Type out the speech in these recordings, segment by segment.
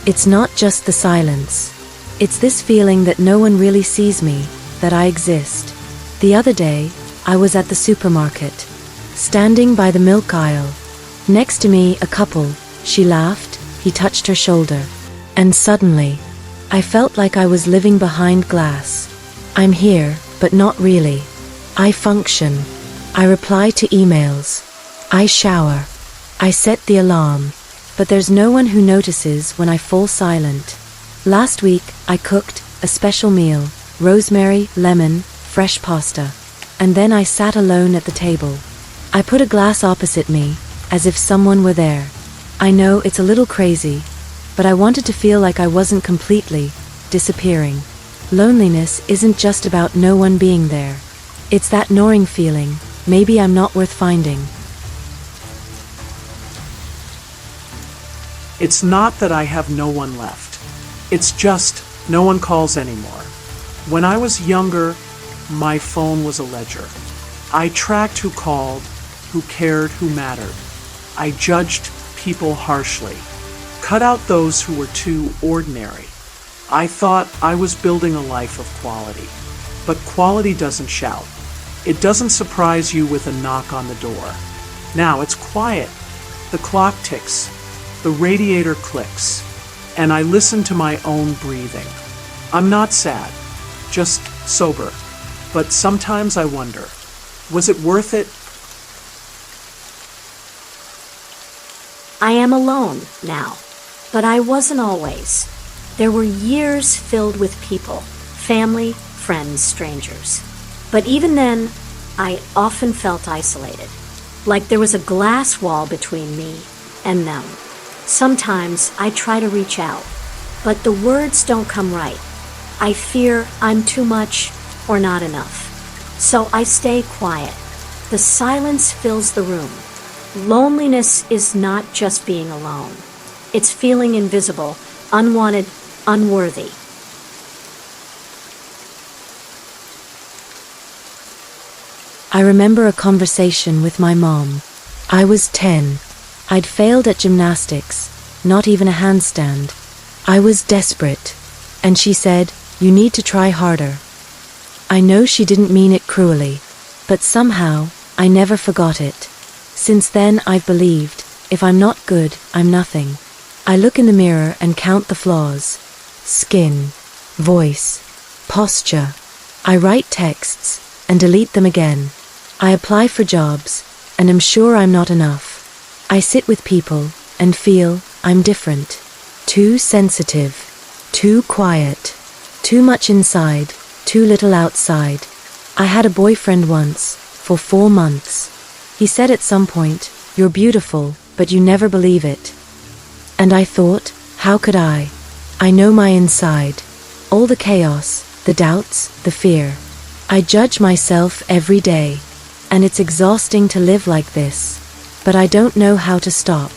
It's not just the silence. It's this feeling that no one really sees me, that I exist. The other day, I was at the supermarket, standing by the milk aisle. Next to me, a couple. She laughed, he touched her shoulder. And suddenly, I felt like I was living behind glass. I'm here, but not really. I function. I reply to emails. I shower. I set the alarm. But there's no one who notices when I fall silent. Last week, I cooked a special meal, rosemary, lemon, fresh pasta. And then I sat alone at the table. I put a glass opposite me, as if someone were there. I know it's a little crazy, but I wanted to feel like I wasn't completely disappearing. Loneliness isn't just about no one being there. It's that gnawing feeling, maybe I'm not worth finding. It's not that I have no one left. It's just no one calls anymore. When I was younger, my phone was a ledger. I tracked who called, who cared, who mattered. I judged people harshly. Cut out those who were too ordinary. I thought I was building a life of quality. But quality doesn't shout. It doesn't surprise you with a knock on the door. Now it's quiet. The clock ticks. The radiator clicks. And I listen to my own breathing. I'm not sad, just sober. But sometimes I wonder, was it worth it? I am alone now, but I wasn't always. There were years filled with people, family, friends, strangers. But even then, I often felt isolated, like there was a glass wall between me and them. Sometimes I try to reach out, but the words don't come right. I fear I'm too much or not enough. So I stay quiet. The silence fills the room. Loneliness is not just being alone. It's feeling invisible, unwanted, unworthy. I remember a conversation with my mom. I was 10. I'd failed at gymnastics, not even a handstand. I was desperate. And she said, "You need to try harder." I know she didn't mean it cruelly, but somehow, I never forgot it. Since then, I've believed, if I'm not good, I'm nothing. I look in the mirror and count the flaws. Skin, voice, posture. I write texts and delete them again. I apply for jobs and am sure I'm not enough. I sit with people and feel I'm different. Too sensitive, too quiet, too much inside, too little outside. I had a boyfriend once, for 4 months. He said at some point, "You're beautiful, but you never believe it." And I thought, how could I? I know my inside. All the chaos, the doubts, the fear. I judge myself every day. And it's exhausting to live like this. But I don't know how to stop.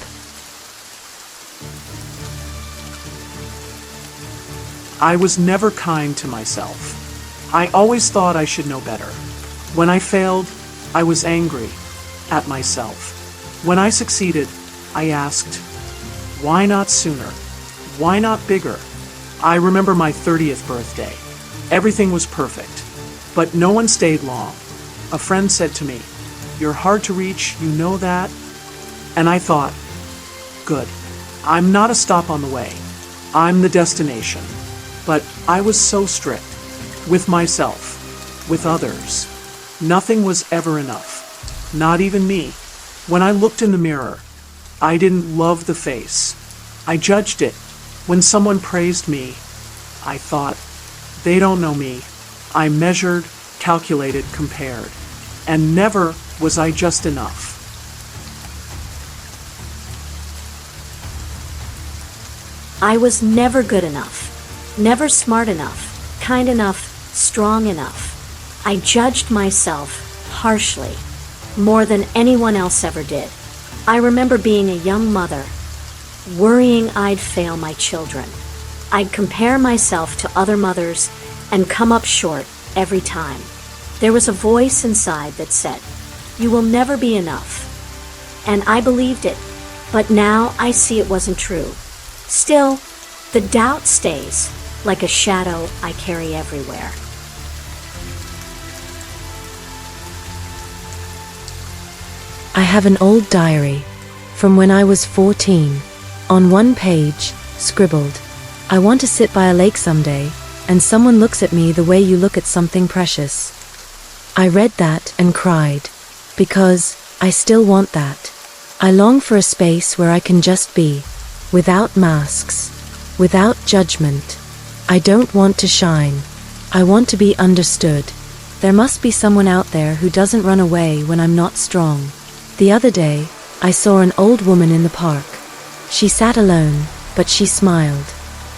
I was never kind to myself. I always thought I should know better. When I failed, I was angry at myself. When I succeeded, I asked, why not sooner? Why not bigger? I remember my 30th birthday. Everything was perfect, but no one stayed long. A friend said to me, "You're hard to reach, you know that?" And I thought, good. I'm not a stop on the way. I'm the destination. But I was so strict. With myself. With others. Nothing was ever enough. Not even me. When I looked in the mirror, I didn't love the face. I judged it. When someone praised me, I thought, they don't know me. I measured, calculated, compared. And never was I just enough. I was never good enough, never smart enough, kind enough, strong enough. I judged myself harshly, more than anyone else ever did. I remember being a young mother, worrying I'd fail my children. I'd compare myself to other mothers and come up short every time. There was a voice inside that said, "You will never be enough." And I believed it, but now I see it wasn't true. Still, The doubt stays, like a shadow I carry everywhere. I have an old diary from when I was 14. On one page, scribbled, "I want to sit by a lake someday, and someone looks at me the way you look at something precious." I read that and cried, because I still want that. I long for a space where I can just be, without masks, without judgment. I don't want to shine. I want to be understood. There must be someone out there who doesn't run away when I'm not strong. The other day, I saw an old woman in the park. She sat alone, but she smiled,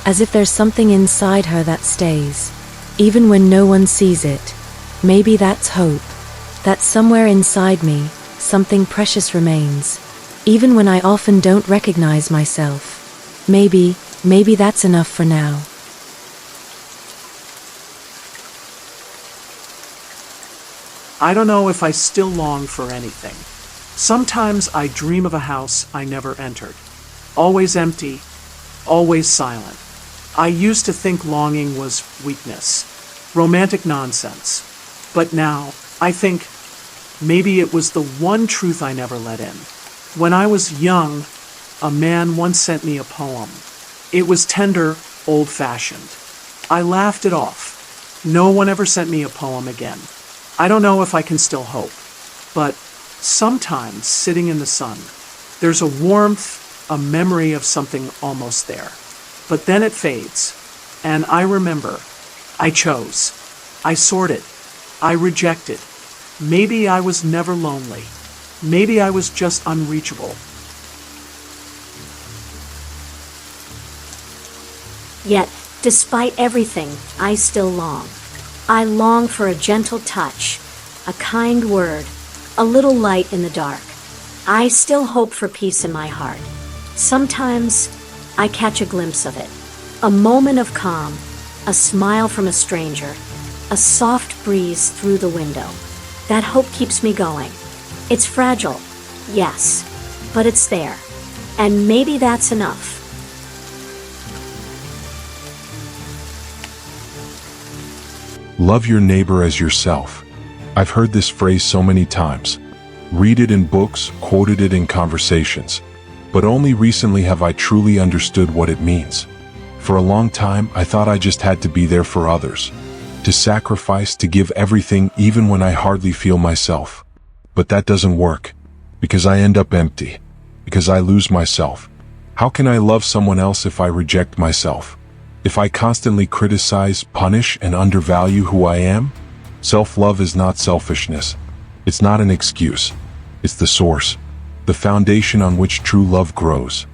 as if there's something inside her that stays, even when no one sees it. Maybe that's hope, that somewhere inside me, something precious remains, even when I often don't recognize myself. Maybe that's enough for now. I don't know if I still long for anything. Sometimes I dream of a house I never entered. Always empty, always silent. I used to think longing was weakness, romantic nonsense. But now, I think, maybe it was the one truth I never let in. When I was young, a man once sent me a poem. It was tender, old-fashioned. I laughed it off. No one ever sent me a poem again. I don't know if I can still hope. But sometimes, sitting in the sun, there's a warmth, a memory of something almost there. But then it fades, and I remember. I chose. I sorted. I rejected. Maybe I was never lonely. Maybe I was just unreachable. Yet, despite everything, I still long. I long for a gentle touch, a kind word, a little light in the dark. I still hope for peace in my heart. Sometimes, I catch a glimpse of it. A moment of calm, a smile from a stranger, a soft breeze through the window. That hope keeps me going. It's fragile, yes, but it's there. And maybe that's enough. Love your neighbor as yourself. I've heard this phrase so many times. Read it in books, quoted it in conversations. But only recently have I truly understood what it means. For a long time, I thought I just had to be there for others. To sacrifice, to give everything even when I hardly feel myself. But that doesn't work. Because I end up empty. Because I lose myself. How can I love someone else if I reject myself? If I constantly criticize, punish, and undervalue who I am? Self-love is not selfishness. It's not an excuse. It's the source. The foundation on which true love grows.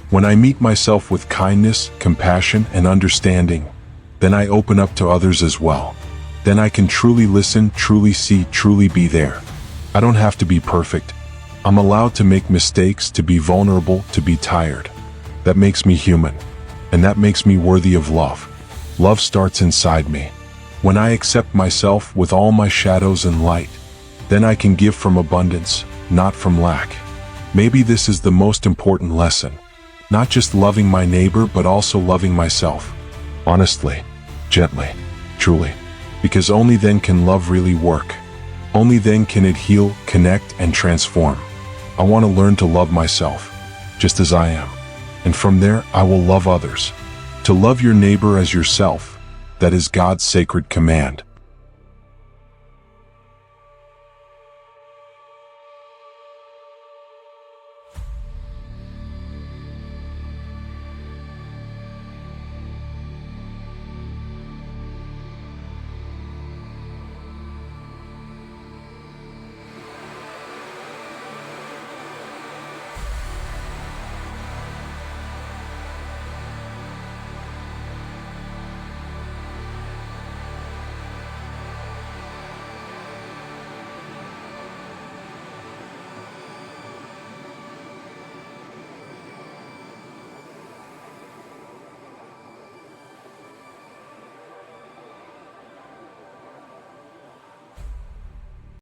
When I meet myself with kindness, compassion, and understanding, then I open up to others as well. Then I can truly listen, truly see, truly be there. I don't have to be perfect. I'm allowed to make mistakes, to be vulnerable, to be tired. That makes me human. And that makes me worthy of love. Love starts inside me. When I accept myself with all my shadows and light, then I can give from abundance, not from lack. Maybe this is the most important lesson. Not just loving my neighbor, but also loving myself. Honestly, gently, truly. Because only then can love really work. Only then can it heal, connect, and transform. I want to learn to love myself, just as I am. And from there, I will love others. To love your neighbor as yourself, that is God's sacred command.